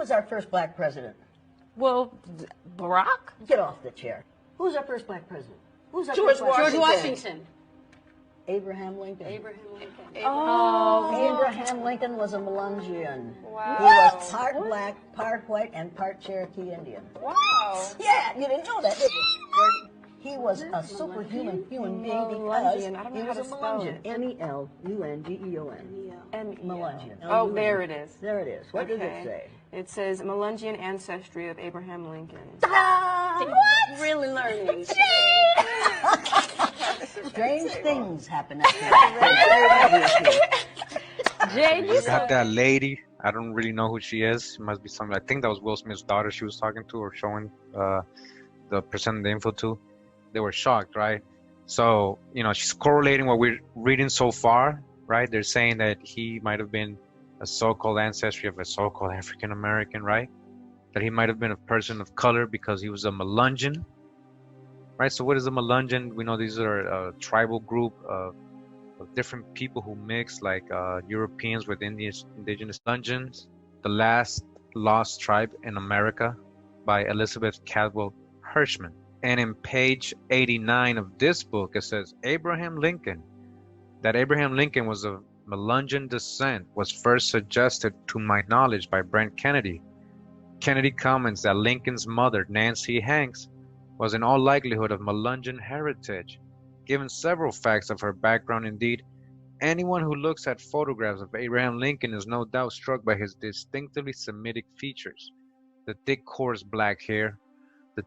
was our first black president? Well, Barack? Get off the chair. Who was our first black president? Who's our George first black Washington. president? Washington. Abraham Lincoln. Abraham Lincoln. Oh. Abraham Lincoln was a Melungeon. Wow. He was part black, part white, and part Cherokee Indian. Wow. Yeah, you didn't know that, did you? He was a superhuman human being because he was a Melungeon. M-E-L-U-N-G-E-O-N. Melungeon. Oh, there it is. There it is. What does it say? It says Melungeon ancestry of Abraham Lincoln. What? Really learning. Strange things happen after Jay, You got that lady. I don't really know who she is. It must be something. I think that was Will Smith's daughter she was talking to or showing presenting the info to. They were shocked, right? So, she's correlating what we're reading so far, right? They're saying that he might have been a so-called ancestry of a so-called African American, right? That he might have been a person of color because he was a Melungeon, right? So what is a Melungeon? We know these are a tribal group of different people who mix, like Europeans with indigenous Melungeons, the last lost tribe in America, by Elizabeth Caldwell Hirschman. And in page 89 of this book, it says Abraham Lincoln, that Abraham Lincoln was of Melungeon descent, was first suggested to my knowledge by Brent Kennedy. Kennedy comments that Lincoln's mother, Nancy Hanks, was in all likelihood of Melungeon heritage. Given several facts of her background, indeed, anyone who looks at photographs of Abraham Lincoln is no doubt struck by his distinctively Semitic features. The thick, coarse black hair, but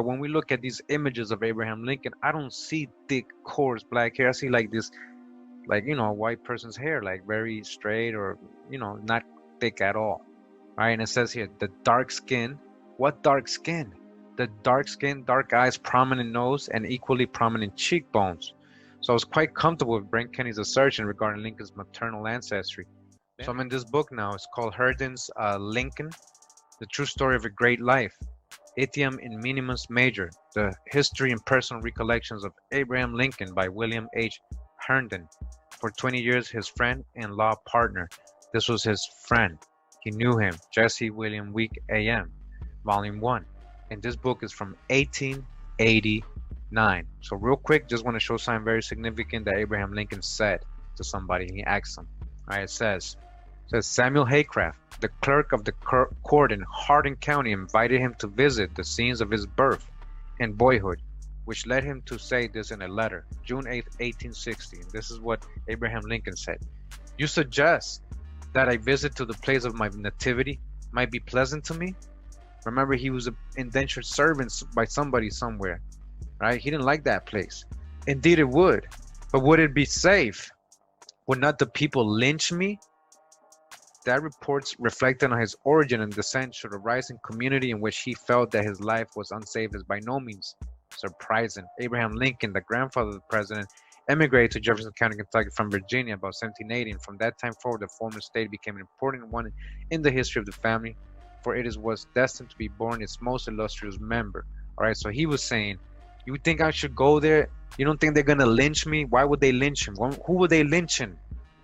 when we look at these images of Abraham Lincoln, I don't see thick, coarse black hair. I see like this, a white person's hair, like very straight or, not thick at all. All right, and it says here, the dark skin. What dark skin? The dark skin, dark eyes, prominent nose, and equally prominent cheekbones. So I was quite comfortable with Brent Kennedy's assertion regarding Lincoln's maternal ancestry. So I'm in this book now. It's called Herndon's Lincoln, The True Story of a Great Life. Etiam in Minimus Major, The History and Personal Recollections of Abraham Lincoln by William H. Herndon. For 20 years, his friend and law partner. This was his friend. He knew him, Jesse William Week A.M., Volume 1. And this book is from 1889. So real quick, just want to show something very significant that Abraham Lincoln said to somebody. He asked him. All right, it says Samuel Haycraft, the clerk of the court in Hardin County, invited him to visit the scenes of his birth and boyhood, which led him to say this in a letter, June 8, 1860. And this is what Abraham Lincoln said. You suggest that I visit to the place of my nativity might be pleasant to me? Remember, he was an indentured servant by somebody somewhere, right? He didn't like that place. Indeed it would. But would it be safe? Would not the people lynch me? That reports reflecting on his origin and descent should arise in community in which he felt that his life was unsafe is by no means surprising. Abraham Lincoln, the grandfather of the president, emigrated to Jefferson County, Kentucky from Virginia about 1780, and from that time forward the former state became an important one in the history of the family, for it was destined to be born its most illustrious member. All right, so he was saying, you think I should go there? You don't think they're gonna lynch me? Why would they lynch him? Who were they lynching?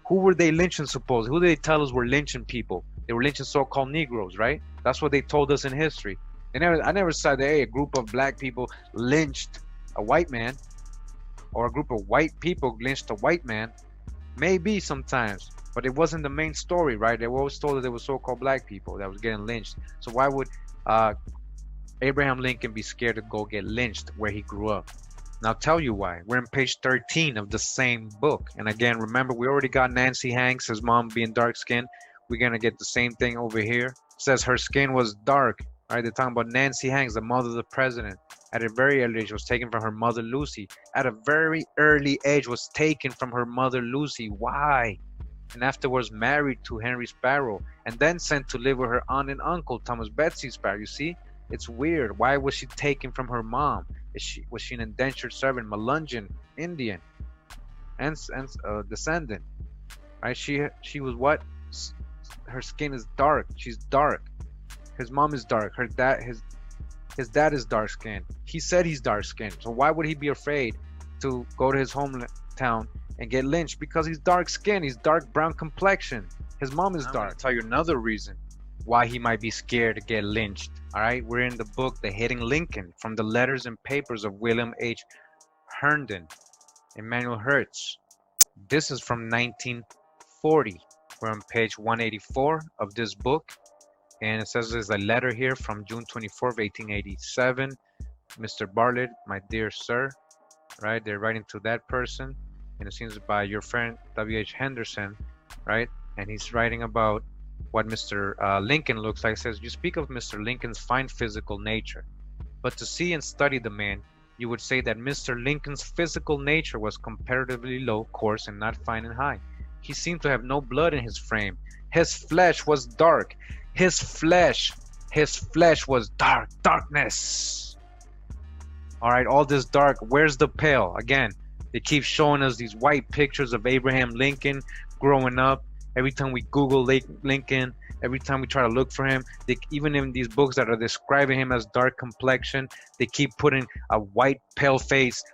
Who were they lynching, suppose? Who did they tell us were lynching people? They were lynching so-called Negroes, right? That's what they told us in history. I never said that, hey, a group of black people lynched a white man, or a group of white people lynched a white man. Maybe sometimes, but it wasn't the main story, right? They were always told that there were so-called black people that was getting lynched. So why would Abraham Lincoln be scared to go get lynched where he grew up? And I'll tell you why. We're in page 13 of the same book. And again, remember, we already got Nancy Hanks, his mom being dark-skinned. We're going to get the same thing over here. It says her skin was dark. All right, they're talking about Nancy Hanks, the mother of the president. At a very early age, was taken from her mother, Lucy. At a very early age, was taken from her mother, Lucy. Why? And afterwards married to Henry Sparrow. And then sent to live with her aunt and uncle, Thomas Betsy Sparrow. You see? It's weird. Why was she taken from her mom? Was she an indentured servant, Melungeon, Indian, and descendant? Right? She was what? Her skin is dark. She's dark. His mom is dark. His dad is dark skinned. He said he's dark skinned. So why would he be afraid to go to his hometown and get lynched? Because he's dark skinned. He's dark brown complexion. His mom is dark. I'll tell you another reason. why he might be scared to get lynched. All right, we're in the book The Hidden Lincoln, from the letters and papers of William H. Herndon, Emmanuel Hertz. This is from 1940. We're on page 184 of this book, and it says there's a letter here from June 24th, 1887. Mr. Bartlett, my dear sir, right? They're writing to that person, and it seems by your friend W.H. Henderson, right? And he's writing about what Mr. Lincoln looks like. It says, you speak of Mr. Lincoln's fine physical nature, but to see and study the man, you would say that Mr. Lincoln's physical nature was comparatively low, coarse, and not fine and high. He seemed to have no blood in his frame. His flesh was dark. His flesh was dark, darkness. All right, all this dark. Where's the pale? Again, they keep showing us these white pictures of Abraham Lincoln growing up. Every time we Google Lincoln, every time we try to look for him, even in these books that are describing him as dark complexion, they keep putting a white pale face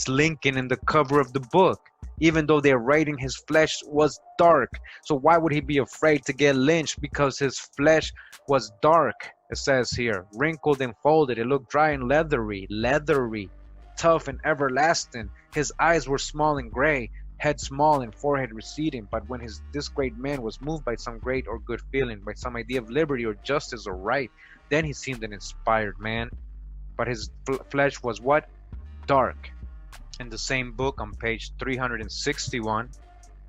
Lincoln in the cover of the book, even though they're writing his flesh was dark. So why would he be afraid to get lynched? Because his flesh was dark. It says here, wrinkled and folded. It looked dry and leathery, tough and everlasting. His eyes were small and gray, head small and forehead receding. But when this great man was moved by some great or good feeling, by some idea of liberty or justice or right, then he seemed an inspired man. But his flesh was what? Dark. In the same book on page 361,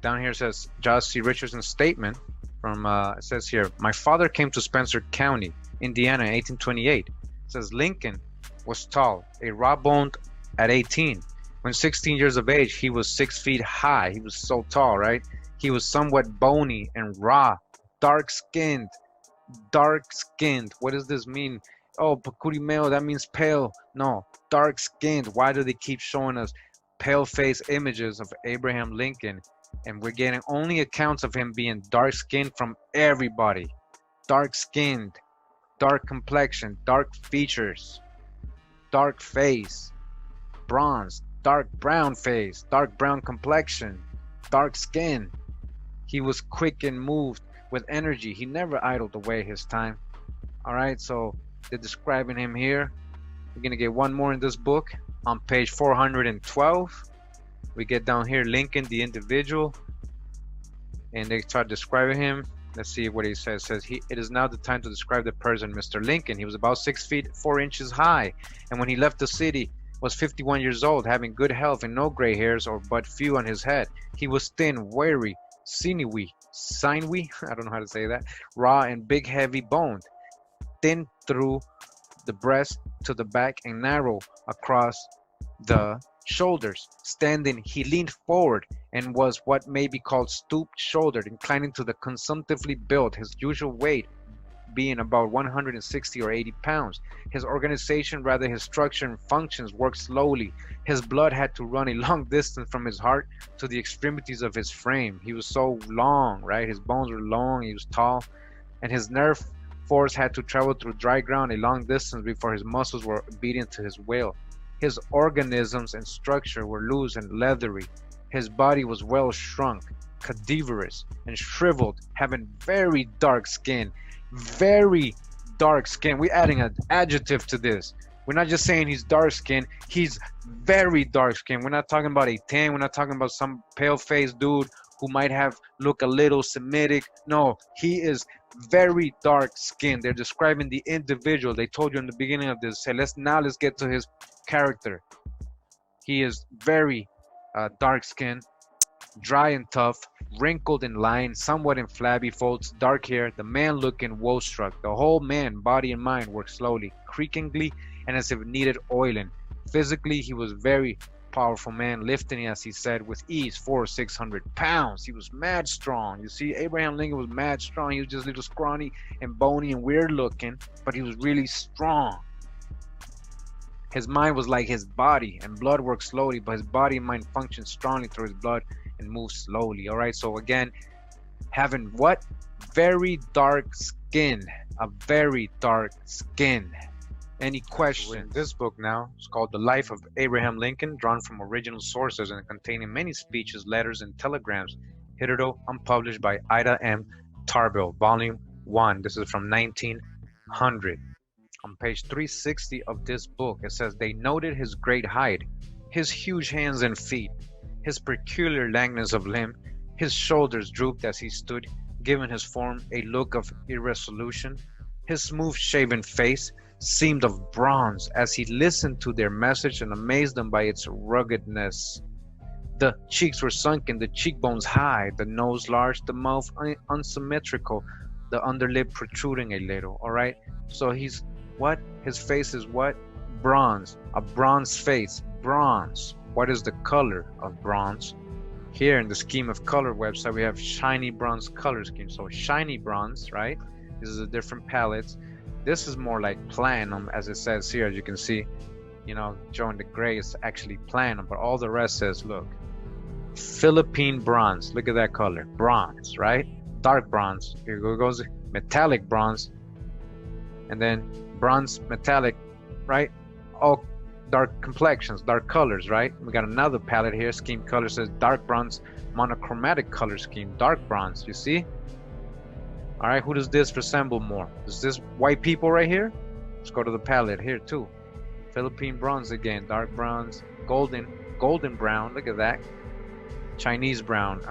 down here says Josh C. Richardson's statement from, it says here, my father came to Spencer County, Indiana in 1828. It says Lincoln was tall, a raw-boned at 18. When 16 years of age, he was 6 feet high. He was so tall, right? He was somewhat bony and raw, dark-skinned. Dark-skinned. What does this mean? Oh, Pacurimeo, that means pale. No, dark-skinned. Why do they keep showing us pale-face images of Abraham Lincoln? And we're getting only accounts of him being dark-skinned from everybody. Dark-skinned, dark complexion, dark features, dark face, bronze, dark brown face, dark brown complexion, dark skin. He was quick and moved with energy. He never idled away his time. All right, so they're describing him here. We're gonna get one more in this book on page 412. We get down here, Lincoln, the individual, and they start describing him. Let's see what he says. It says, it is now the time to describe the person, Mr. Lincoln. He was about 6 feet 4 inches high, and when he left the city, was 51 years old, having good health and no gray hairs or but few on his head. He was thin, wiry, sinewy, I don't know how to say that, raw and big, heavy boned, thin through the breast to the back and narrow across the shoulders. Standing, he leaned forward and was what may be called stoop-shouldered, inclining to the consumptively built, his usual weight being about 160 or 80 pounds. His organization, rather his structure and functions, worked slowly. His blood had to run a long distance from his heart to the extremities of his frame. He was so long, right? His bones were long, he was tall, and his nerve force had to travel through dry ground a long distance before his muscles were obedient to his will. His organisms and structure were loose and leathery. His body was well shrunk, cadaverous, and shriveled, having very dark skin. Very dark skin. We're adding an adjective to this. We're not just saying he's dark skinned, he's very dark skinned. We're not talking about a tan, we're not talking about some pale faced dude who might have look a little Semitic. No, he is very dark skinned. They're describing the individual. They told you in the beginning of this. Say, let's get to his character. He is very dark skinned, dry and tough, wrinkled and lined, somewhat in flabby folds, dark hair, the man looking woe-struck. The whole man, body and mind, worked slowly, creakingly, and as if it needed oiling. Physically, he was very powerful man, lifting, as he said, with ease, 400 or 600 pounds. He was mad strong. You see, Abraham Lincoln was mad strong. He was just a little scrawny and bony and weird looking, but he was really strong. His mind was like his body, and blood worked slowly, but his body and mind functioned strongly through his blood and moved slowly. All right, so again, having what? Very dark skin, a very dark skin. Any questions? In this book now, it's called The Life of Abraham Lincoln, drawn from original sources and containing many speeches, letters, and telegrams, hitherto unpublished by Ida M. Tarbell, volume 1. This is from 1900. On page 360 of this book, it says, they noted his great height, his huge hands and feet, his peculiar languidness of limb, his shoulders drooped as he stood, giving his form a look of irresolution. His smooth-shaven face seemed of bronze as he listened to their message and amazed them by its ruggedness. The cheeks were sunken, the cheekbones high, the nose large, the mouth unsymmetrical, the underlip protruding a little. All right, so he's what? His face is what? Bronze. A bronze face. Bronze. What is the color of bronze? Here in the scheme of color website, we have shiny bronze color scheme. So shiny bronze, right? This is a different palettes. This is more like platinum, as it says here. As you can see, you know, showing the gray is actually platinum, but all the rest says, look, Philippine bronze. Look at that color. Bronze, right? Dark bronze. Here goes metallic bronze. And then bronze, metallic, right? All dark complexions, dark colors, right? We got another palette here. Scheme color says dark bronze, monochromatic color scheme, dark bronze. You see? All right, who does this resemble more? Is this white people right here? Let's go to the palette here too. Philippine bronze again, dark bronze, golden brown. Look at that. Chinese brown.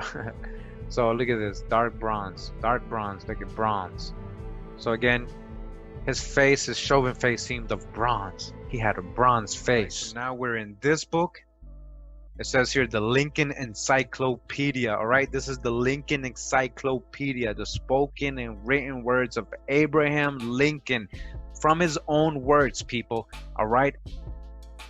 So look at this, dark bronze, look at bronze. So again, his face, his shoven face seemed of bronze. He had a bronze face. So now we're in this book. It says here the Lincoln Encyclopedia. All right, this is the Lincoln Encyclopedia, the spoken and written words of Abraham Lincoln, from his own words, people. All right,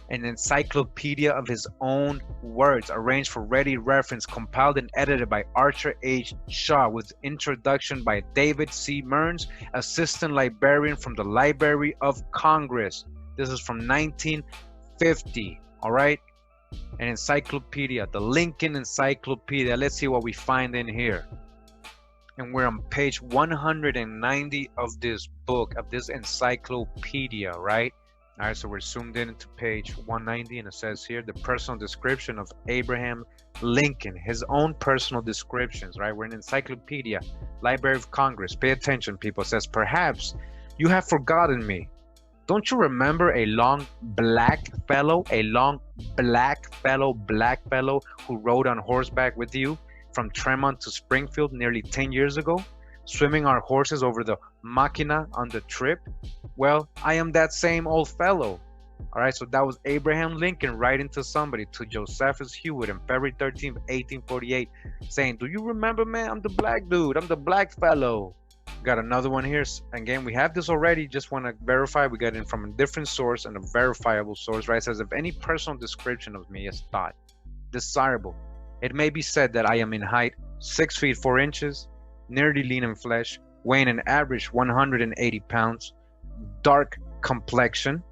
an encyclopedia of his own words, arranged for ready reference, compiled and edited by Archer H. Shaw, with introduction by David C. Mearns, assistant librarian from the Library of Congress. This is from 1950. All right, an encyclopedia, the Lincoln Encyclopedia. Let's see what we find in here. And we're on page 190 of this book, of this encyclopedia, right? All right, so we're zoomed in into page 190, and it says here the personal description of Abraham Lincoln, his own personal descriptions, right? We're in Encyclopedia, Library of Congress. Pay attention, people. It says, perhaps you have forgotten me. Don't you remember a long black fellow who rode on horseback with you from Tremont to Springfield nearly 10 years ago, swimming our horses over the Machina on the trip? Well, I am that same old fellow. All right, so that was Abraham Lincoln writing to somebody, to Josephus Hewitt on February 13th, 1848, saying, do you remember, man? I'm the black dude. I'm the black fellow. Got another one here. Again, we have this already. Just want to verify. We got it from a different source and a verifiable source, right? It says, if any personal description of me is thought desirable, it may be said that I am in height 6 feet 4 inches, nearly lean in flesh, weighing an average 180 pounds, dark complexion.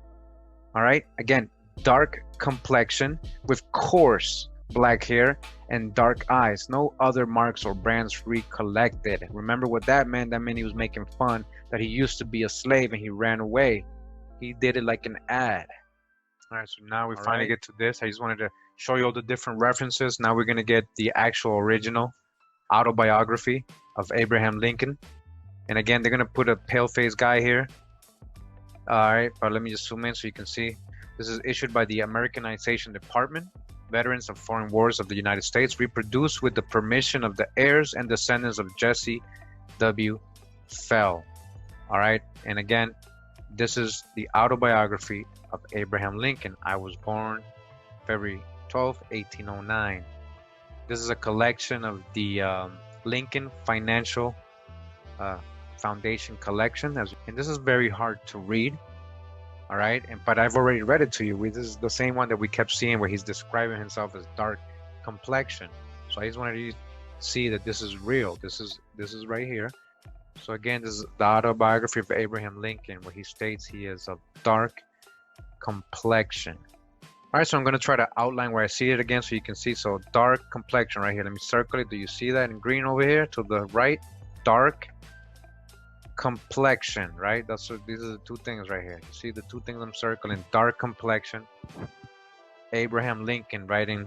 All right, again, dark complexion with coarse black hair and dark eyes. No other marks or brands recollected. Remember what that meant? That meant he was making fun that he used to be a slave and he ran away. He did it like an ad. All right, so now we finally get to this. I just wanted to show you all the different references. Now we're going to get the actual original autobiography of Abraham Lincoln. And again, they're going to put a pale-faced guy here. All right, but let me just zoom in so you can see. This is issued by the Americanization Department, Veterans of Foreign Wars of the United States, reproduced with the permission of the heirs and descendants of Jesse W. Fell. All right, and again, this is the autobiography of Abraham Lincoln. I was born February 12, 1809. This is a collection of the Lincoln Financial Foundation collection, and this is very hard to read. All right, but I've already read it to you. This is the same one that we kept seeing where he's describing himself as dark complexion. So I just wanted you to see that this is real. This is right here. So again, this is the autobiography of Abraham Lincoln, where he states he is of dark complexion. All right, so I'm going to try to outline where I see it again so you can see. So dark complexion right here. Let me circle it. Do you see that in green over here to the right? Dark complexion, right? That's what these are the two things right here. You see the two things I'm circling? Dark complexion. Abraham Lincoln writing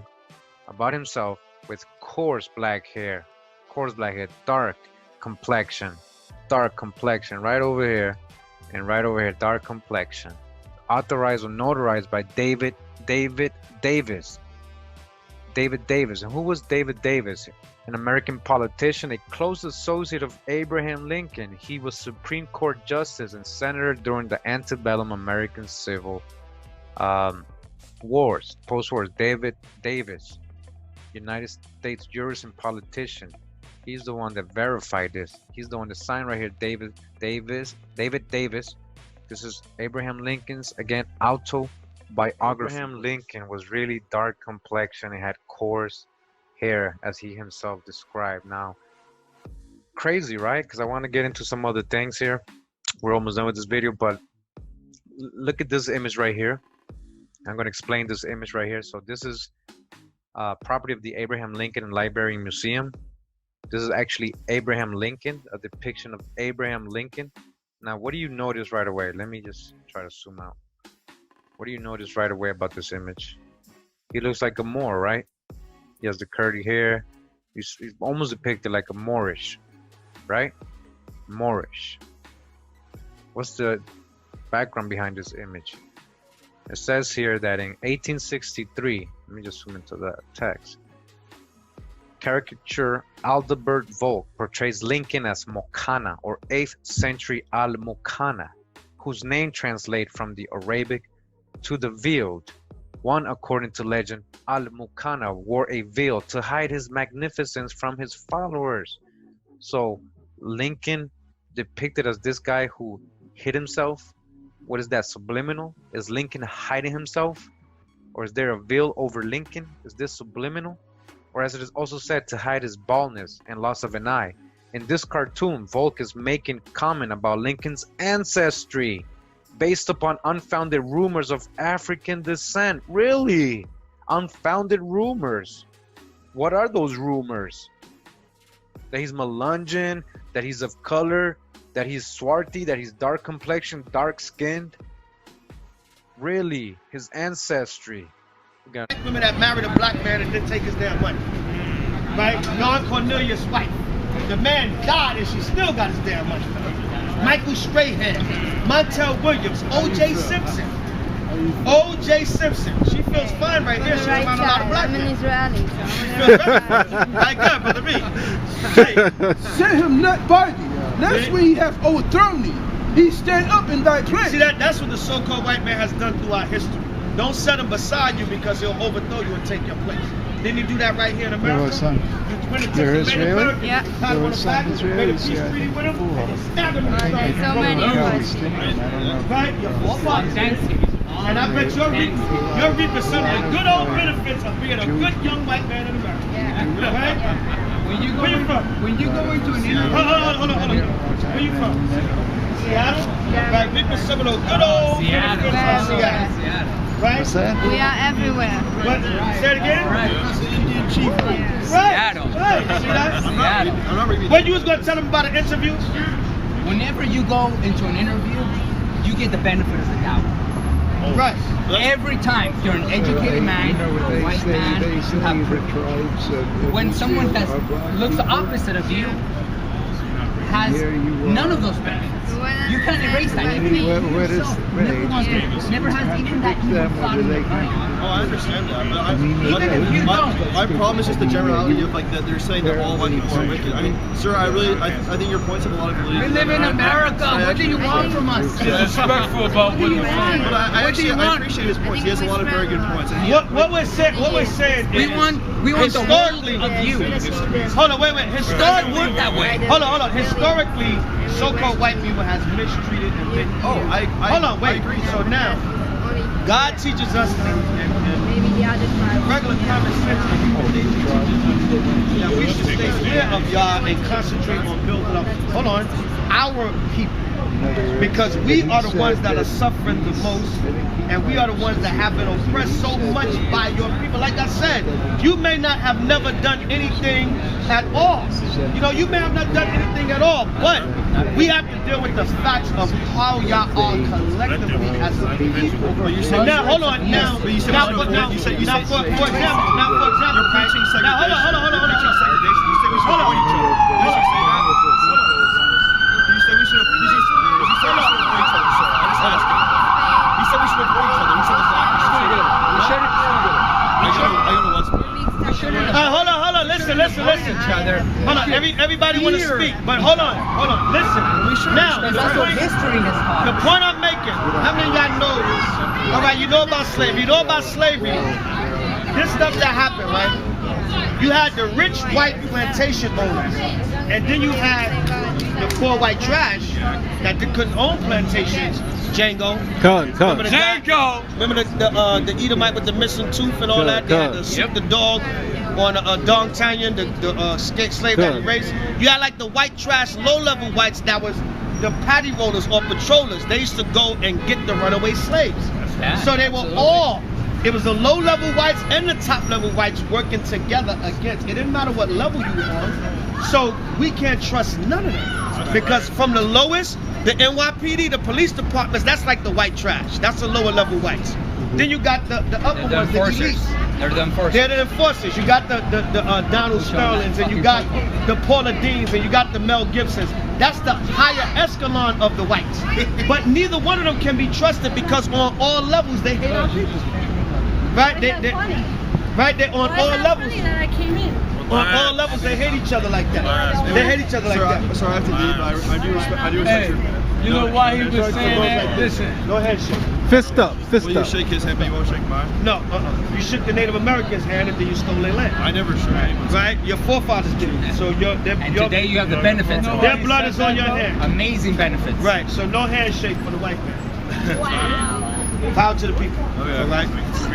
about himself with coarse black hair, dark complexion. dark complexion right over here, and right over here, dark complexion. Authorized or notarized by David Davis. David Davis. And who was David Davis? An American politician, a close associate of Abraham Lincoln. He was Supreme Court Justice and Senator during the antebellum American Civil Wars, post-wars. David Davis, United States jurist and politician. He's the one that verified this. He's the one that signed right here. David Davis. This is Abraham Lincoln's, again, autobiography. Abraham Lincoln was really dark complexion. He had coarse hair, as he himself described. Now, crazy, right? Because I want to get into some other things here. We're almost done with this video, but look at this image right here. I'm going to explain this image right here. So this is property of the Abraham Lincoln Library and Museum. This is actually Abraham Lincoln, a depiction of Abraham Lincoln. Now, what do you notice right away? Let me just try to zoom out. What do you notice right away about this image? He looks like a Moor, right? He has the curly hair. He's almost depicted like a Moorish, right? Moorish. What's the background behind this image? It says here that in 1863, let me just zoom into the text. Caricature Aldebert Volk portrays Lincoln as Mokana, or 8th century Al-Mukana, whose name translates from the Arabic to the veiled. One, according to legend, Al-Mukana wore a veil to hide his magnificence from his followers. So Lincoln depicted as this guy who hid himself. What is that, subliminal? Is Lincoln hiding himself? Or is there a veil over Lincoln? Is this subliminal? Or as it is also said, to hide his baldness and loss of an eye. In this cartoon, Volk is making comment about Lincoln's ancestry based upon unfounded rumors of African descent. Really? Unfounded rumors. What are those rumors? That he's Melungeon, that he's of color, that he's swarthy, that he's dark complexion, dark skinned. Really? His ancestry. Black women that married a black man and didn't take his damn money. Right? Don Cornelius' wife. The man died and she still got his damn money. Michael Strahan, Montel Williams, O.J. Simpson. O.J. Simpson. She feels fine right here. She's around a lot of black men. I'm an Israeli. She feels very like God, Brother Reed. Hey. Set him not body. That's when he have overthrown thee. He stand up in thy place. See, that's what the so-called white man has done throughout history. Don't set him beside you because he'll overthrow you and take your place. Didn't he do that right here in America? You're Israeli? Yeah. There were some Israelis, yeah, I think, So many right? Your forefathers. And I bet you're reaping some of the good old benefits of being a good young white man in America. Yeah. Right? Where you from? When you go into an interview, Hold on. Where you from? Seattle? Yeah. Right, reaping some of those good old benefits of Seattle. Right? what's that? We are everywhere. What? Say it again? Indian chief. Right. Right. See that? I'm not reading. When you was going to tell them about an interview? Whenever you go into an interview, you get the benefit of the doubt. Right. Every time you're an educated man, a white man, you have privilege. When someone that looks the opposite of you has none of those benefits, you can't erase that. Never has even that even thought in their mind. Oh, I understand that, but Even if you don't. my problem is just the generality of like that they're saying that all white people are wicked. I mean, sir, I think your points have a lot of validity. We live in America. What do you want from us? Disrespectful about what you're saying. But I appreciate his points. He has a lot of very good points. And What we're saying We is, want the world of you. hold on, wait. God worked that way. Hold on. Historically, so-called white people has mistreated and been. Hold on, wait. I agree. So now, God teaches us Maybe the other tribe. regular common sense that we should stay clear of y'all and concentrate on building up. Hold on, our people. Because we are the ones that are suffering the most, and we are the ones that have been oppressed so much by your people. Like I said, you may not have never done anything at all. You know, you may have not done anything at all, but we have to deal with the facts of how y'all are collectively as a people. And now, hold on, now, for example, right? Now, hold on. everybody want to Fear. speak, but hold on. Listen. Now, There's also history in his heart. the point I'm making, how many of y'all know this? All right, you know about slavery. You know about slavery. This stuff that happened, right? You had the rich white plantation owners, and then you had the poor white trash that they couldn't own plantations. Django. Remember the guy- Remember the Edomite with the missing tooth and all that? They had to shoot the dog on Dong Tanyan, the slave that he raised. You had like the white trash, low-level whites that was the paddy rollers or patrollers. They used to go and get the runaway slaves. So they were all, it was the low-level whites and the top-level whites working together against. It didn't matter what level you were on. So we can't trust none of them. Because from the lowest, the NYPD, the police departments, that's like the white trash. That's the lower-level whites. Then you got the upper ones, the elites. They're the enforcers. They're the enforcers. You got the Donald Sterlings, and you got the Paula Deans, and you got the Mel Gibsons. That's the higher echelon of the whites. But neither one of them can be trusted because on all levels they hate our people. Right? They're on all levels. On all levels they hate each other like that. They hate each other like that. Sorry, I have to leave. I do respect your. You know why he was saying that? Listen. Go ahead, shake. Fist up. Will you shake his hand, but you won't shake mine? No, you shook the Native Americans' hand and then you stole their land. I never shook anyone's hand. Right? Your forefathers did it. So And today you have the benefits of their it. blood is on your hand. Amazing benefits. Right, so no handshake for the white man. Wow. Power to the people. Okay. All right?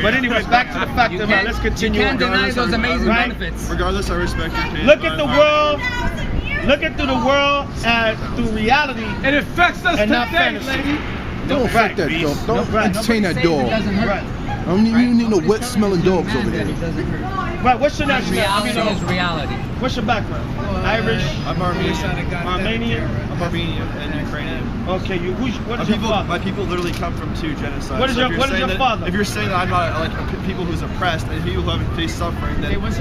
But anyway, back to the fact of let's continue. You can't on. deny those amazing Right? benefits. Regardless, I respect your opinion. Look at the world. Look at through the world through reality. It affects us And not today, fantasy. lady. Don't affect that dog. Don't entertain that dog. Right. I don't need no wet smelling dogs over there. Right, what's your nationality? Reality is reality. What's your background? Irish? I'm Armenian. Armenian? I'm Armenian and Ukrainian. Okay, what is your father? My people literally come from 2 genocides. What is your father? If you're saying that I'm not like people who's oppressed and people who haven't faced suffering, then you're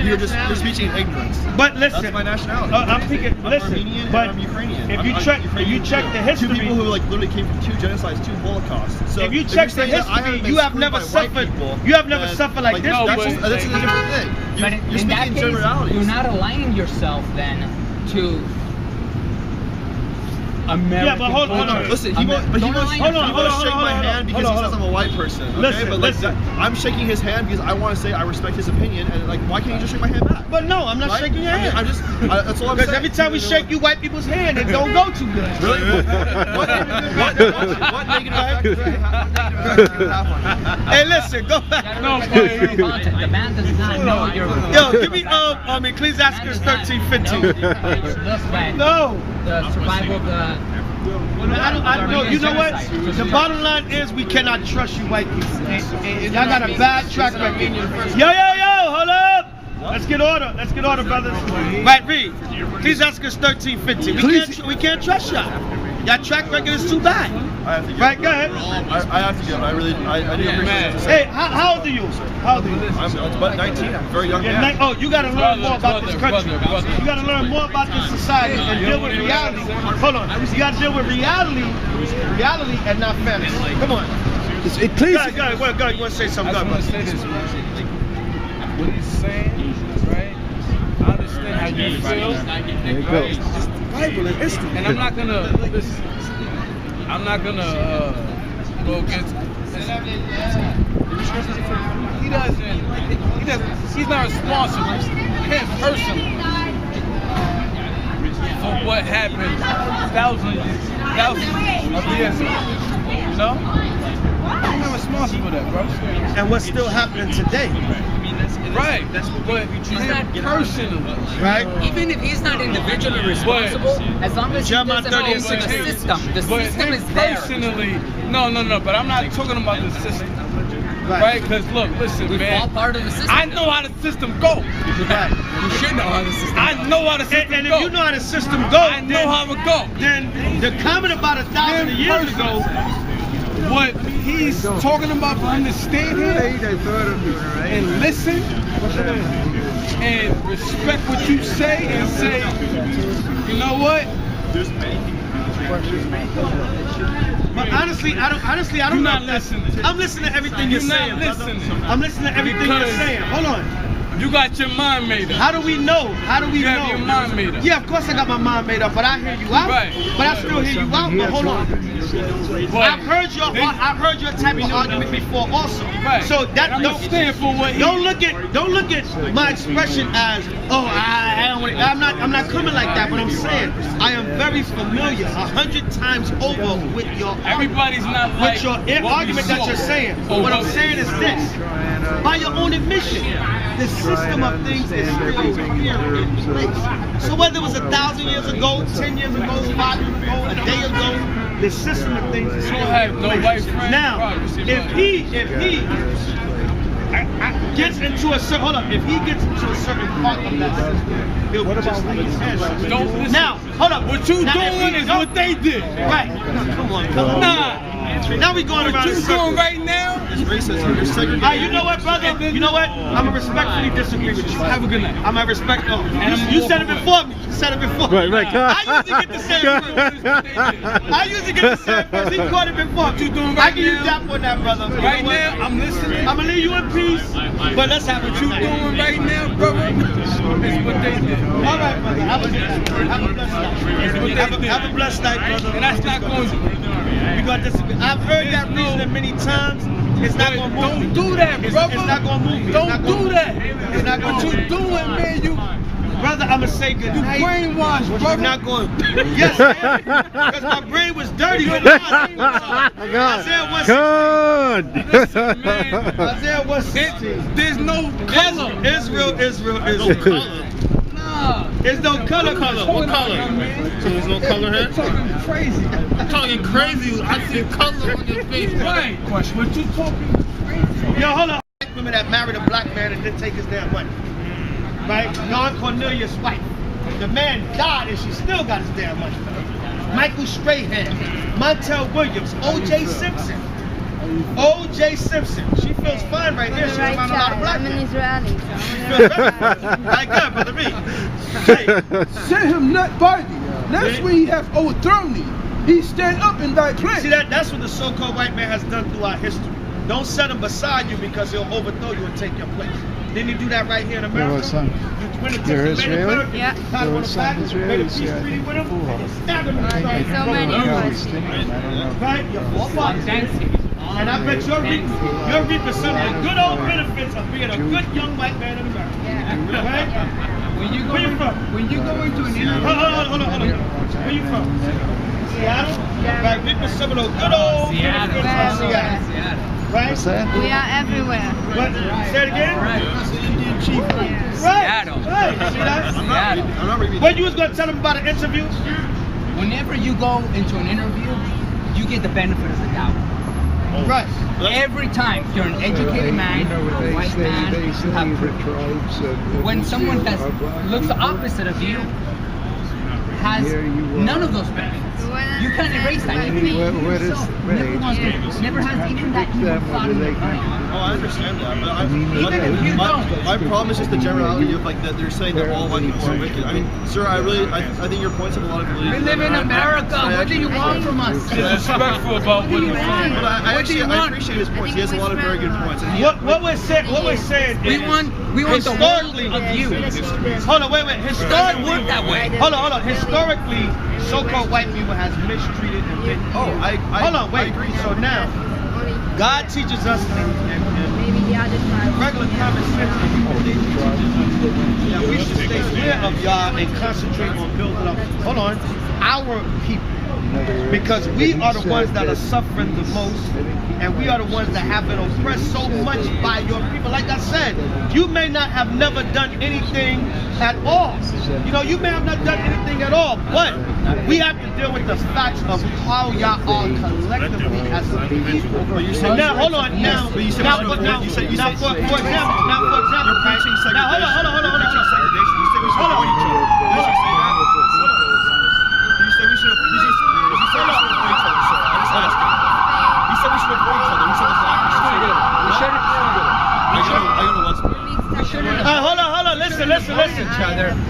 speaking in ignorance. But listen, that's my nationality. I'm thinking. Listen, Armenian but and I'm Ukrainian. If you check the history, 2 people who like literally came from 2 genocides, 2 holocausts. So if you check the history, you have never suffered. You have never suffered like this. That's a different thing. But in that case, you're not aligning yourself then to American. Yeah, but hold on. Listen, he won't shake my hand because he says I'm a white person. Okay? Listen. I'm shaking his hand because I want to say I respect his opinion, and like, why can't you just shake my hand back? But no, I'm not shaking your hand. That's all I'm saying. Because every time we shake you white people's hand, it don't go too good. Really? What negative effect does that have on you? Hey, listen, go back. The man does not know your. Yo, give me Ecclesiastes 13:15. No. The survival of the. I don't know. You know what? The bottom line is we cannot trust you white people. Y'all got a bad track record. Yo, hold up. Let's get order, brothers. Right, read. Ecclesiastes 13:15. We can't trust y'all. Y'all track record is too bad. Right, go ahead. I have to give. I do appreciate it. Hey, how old are you? I'm about 19. I'm a very young man. Oh, you got to learn more about this country. You got to learn more about this society and deal with reality. Hold on. You got to deal with reality and not fantasy. Come on. It's Ecclesiastes. Go. You want to say something? I want to say this. What he's saying, right? I understand how you feel. There you go. It's the Bible and history. And I'm not gonna listen. I'm not gonna go against. He's not responsible, him personally, for what happened thousands of years ago. You know? I'm not responsible for that, bro. And what's still happening today? Right. But he's not personally. Right? Even if he's not individually responsible, as long as he doesn't go into the system. The system is there. Personally, no. But I'm not talking about the system. Right? Because look, listen, We're man. all part of the system. I know how the system goes. Right. You should know how the system goes. I know how the system And goes. if you know how the system goes, I know how it goes. Then the comment about 1,000 years ago. What he's talking about for him to stand here and listen and respect what you say and say, you know what? But honestly, I don't You're know. not listening. I'm listening to everything you're saying, brother. I'm listening to everything you're saying. Hold on. You got your mind made up. How do we know? How do we You know? have your mind made up. Yeah, of course I got my mind made up, but I hear you out. Right. But I still hear you out. But hold on. I've heard your type of argument before also. Right. So that I'm don't stand for what he. Don't look at my expression as I don't want. I'm not coming like that. But I'm saying I am very familiar 100 times over with your Everybody's not like with your argument that you're saying. What I'm saying is this: by your own admission, the system of things is still here in place. So whether it was 1,000 years ago, 10 years ago, 5 years ago, a day ago, the system of things is still have in no place. white friends. Now, if he gets into a certain if he gets into a certain part of that system, he'll be just like his ancestors. Don't listen. Now, hold up. What you doing is what they did. Right. Come on. Nah. Now we going around What in you circles. doing right now? It's racism. You're segregating. You know what, brother? You know what? I'm gonna respectfully disagree with you. Have a good night. I'm gonna respect. You said it before me. You said it before me. Right. I usually get the same first. I usually get the same first. He caught it before. What you doing I right give you now? dap on that, brother. You Right know what? now, I'm listening. I'm gonna leave you in peace, but let's have a What you doing right now, brother? It's what they did. All right, brother. Have a blessed night. Have a blessed night, brother. And that's not going to. We got this. I've heard that reasoning many times. It's not gonna move me. Don't do that, brother. It's not gonna move me. Don't do that. It's not gonna What move you me. doing, man? You Brother, I'ma say good You night. brainwashed, You're brother. not going. Yes, I am. Because my brain was dirty when I was Good. Isaiah 1:16. There's no color. Israel. Nah. There's no color. What color? So there's no color here? Talking crazy. I'm talking crazy. I see color on your face. Right. What you talking crazy? Yo, hold on. White women that married a black man and didn't take his damn money. Right? Don Cornelius' wife. The man died and she still got his damn money. Michael Strahan, Montel Williams, O.J. Simpson. O.J. Simpson. She feels fine right here. She don't find a lot of black I'm an men. Israeli. She feels very like good, brother B. Hey, Send him not by thee. That's when he have overthrown thee. He stand up in thy place. see that's what the so-called white man has done throughout history. Don't set him beside you because he'll overthrow you and take your place. Didn't he do that right here in America? You're Israeli? Yeah. Your son Israelis, yeah. So many questions. Right? Your forefathers. And I bet you're reaping some of the good old benefits of being a good young white man in America. Yeah. Right? Where you from? When you go into an interview, Hold on. Where you from? Seattle? Yeah. Right, reaping some of those good old benefits of Seattle. Right? What's that? We are everywhere. What? Say it again? That's the Indian chief. Yes. Right. Seattle. Right. See that? I'm not reading. When you was going to tell them about an interview? whenever you go into an interview, you get the benefit of the doubt. Right. Every time you're an educated man, a white man, you have privilege. When someone that looks the opposite of you has none of those benefits, you can't erase that. Never has even that evil thought in their mind. Oh, I understand that, but Even if you don't. my problem is just the generality of like that they're saying that all white people are wicked. I mean, sir, I think your points have a lot of validity. We live in America. What do you want from us? Disrespectful about what you want. But I appreciate his points. He has a lot of very good points. And What we're saying We is, want the world of you. hold on, wait. It doesn't work that way. Hold on. Historically, so-called white people has mistreated and been. Hold on, wait. I agree. So now, God teaches us and Maybe the other tribe. regular common sense that we should stay clear of y'all and concentrate on building up. Hold on, our people. Because we are the ones that are suffering the most, and we are the ones that have been oppressed so much by your people. Like I said, you may not have never done anything at all. You know, you may have not done anything at all, but we have to deal with the facts of how y'all are collectively as a people. And now, hold on, now, for example, you're preaching now, hold on, segregation. You said we should avoid each other. Did you say that? You said we should avoid each other, sir. I just asked you. He said we should avoid each other. He said the black people should. I don't know what's hold on, listen.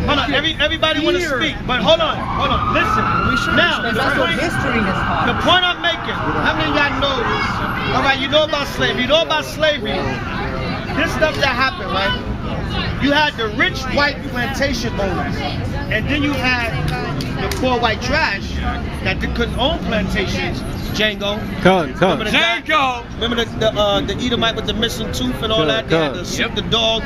Hold on, everybody want to speak, but hold on, listen. Now, the point I'm making, how many of y'all know this? All right, you know about slavery. This stuff that happened, right? You had the rich white plantation owners, and then you had the poor white trash that couldn't own plantations. Django. Remember the guy- Remember the Edomite with the missing tooth and all that? They had to shoot the dog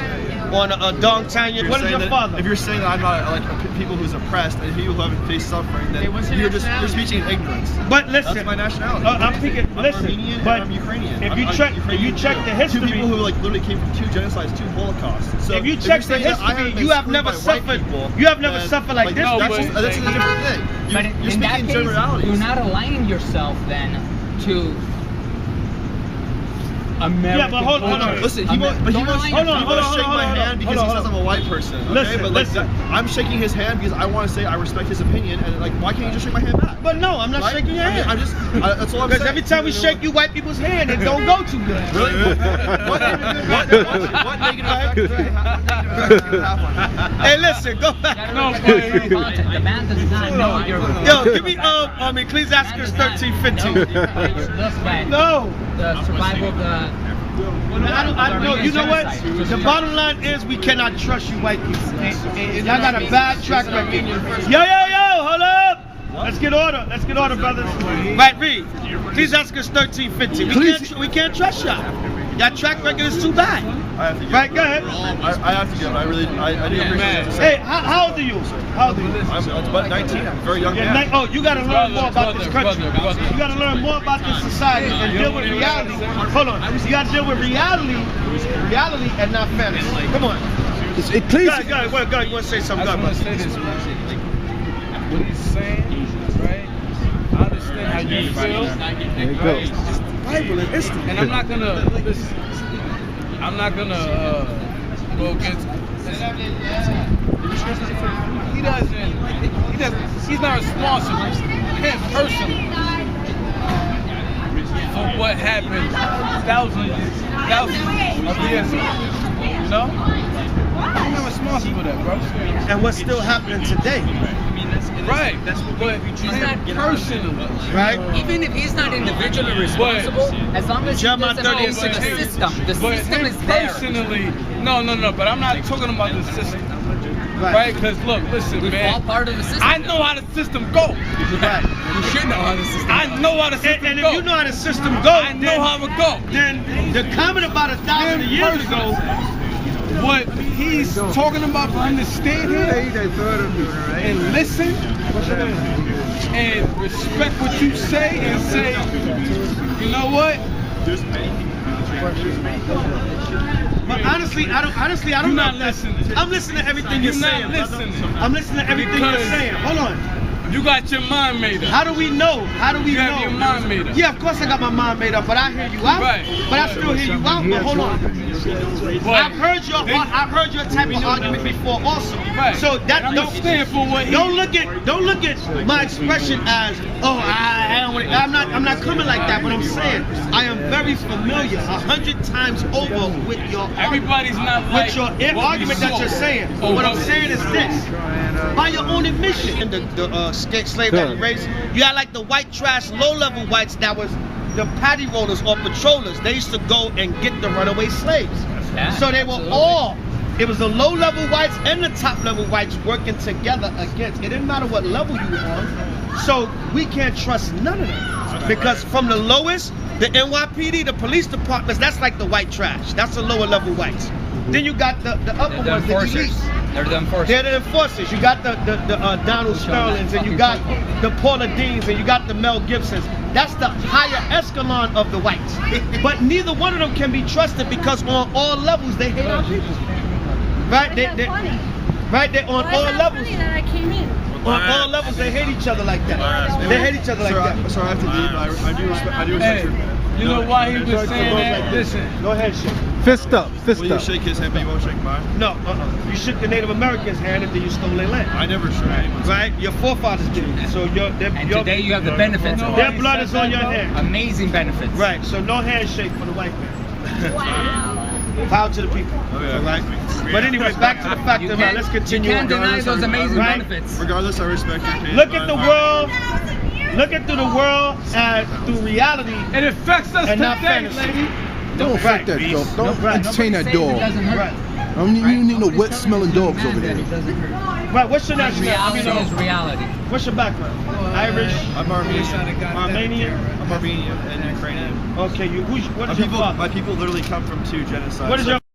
on a dog Tanya. What is your father? If you're saying that I'm not like people who's oppressed and people who haven't faced suffering, then you're just speaking in ignorance. But listen, that's my nationality. I'm thinking. Listen, Armenian but and I'm Ukrainian. If you check the history, two people who like literally came from 2 genocides, 2 holocausts. So if you check the history, you have never suffered. You have never suffered like this. That's a different thing. But You're in that speaking case, generalities. you're not aligning yourself then to American. Yeah, but hold on. Listen, he wants to shake my hand because he says I'm a white person. Okay? Listen, but listen. I'm shaking his hand because I want to say I respect his opinion, and like, why can't you just shake my hand back? But no, I'm not shaking your hand. I'm just. That's all I'm saying. Because every time we shake you white people's hand, it don't go too good. Really? What negative Hey, listen, go back. The man does not know you're. Yo, give me Ecclesiastes 13:15. No. The survival of the. I know. You know what? The bottom line is we cannot trust you white people. Y'all got a bad track record. Yo, hold up. Let's get order. Let's get order, brothers. Right, read. Ecclesiastes 13:15. We can't trust y'all. Your track record is too bad. I have to give. Right, go ahead. I have to give. I do appreciate it. Hey, how old are you? How old are you? I'm about 19. I'm a very young man. Oh, you got to learn more about this country. You got to learn more about this society and deal with reality. Hold on. You got to deal with reality and not fantasy. Come on. It's Ecclesiastes. Go ahead. You want to say something? I want to say this. What he's saying, right? I understand how you feel. There you go. Bible and history. And I'm not gonna listen. I'm not gonna go against. He's not responsible, him personally, for what happened thousands of years ago. You know? I'm not responsible for that, bro. And what's still happening today. Right, but he's not personally. Right? Even if he's not individually responsible, as long as he doesn't owe to the system. The system is there. Personally, no, but I'm not talking about the system. Right? Because look, listen, We man. fall part of the system. I know how the system goes. Right. You should know how the system I know how the system And goes. if you know how the system goes, I know how it goes. Then the comment about 1,000 years ago. What he's talking about for him to stand here and listen and respect what you say and say, you know what? But honestly, I don't You're know. not listening. I'm listening to everything you're saying. Not brother. listening. I'm listening to everything you're Because- saying. Hold on. You got your mind made up. How do we know? You have your mind made up. Yeah, of course I got my mind made up, but I hear you out. Right. But I still hear you out. But hold on. I've heard your type of argument before also. Right. So that I'm don't stand for what he. Don't look at my expression as I'm not coming like that. But I'm saying I am very familiar 100 times over with your Everybody's not like with your what we argument that saw. you're saying. Or What I'm what- saying is this: by your own admission, in the slave race, you had like the white trash, low-level whites that was the paddy rollers or patrollers. They used to go and get the runaway slaves. Yeah, So they were absolutely. all. It was the low-level whites and the top-level whites working together against. It didn't matter what level you were on. So we can't trust none of them because from the lowest, the NYPD, the police departments, that's like the white trash. That's the lower-level whites. Then you got the upper ones, the elites. They're the enforcers. They're the enforcers. You got the Donald Sterlings, and you got the Paula Deans, and you got the Mel Gibsons. That's the higher echelon of the whites. But neither one of them can be trusted because on all levels they hate our people. Right? They on all levels. On all levels they hate each other like that. They hate each other like that. Sorry, I have to leave. I do respect your. You know why he was saying that? Listen. Go ahead, shake. Fist up. Will you shake his hand, but you won't shake mine? No, you shook the Native Americans' hand and then you stole their land. I never shook anyone's hand. Right? Your forefathers did. So And today you have the benefits of their it. blood is on your hand. Amazing benefits. Right. So no handshake for the white man. Vow to the people. Okay. All right. But anyway, back to the fact of let's continue. You can't on. deny those amazing Right? benefits. Regardless, I respect your opinion. Look at the world. Look at through the world through reality It affects us and not today, fantasy. lady. Don't affect that dog. Don't entertain that dog. It doesn't hurt. Right. I mean, you don't need no wet smelling dogs over there. Right, what's your nationality? Reality is reality. What's your background? Irish? I'm Armenian. Armenian? I'm Armenian and Ukrainian. Okay, what is your father? My people literally come from 2 genocides. What is your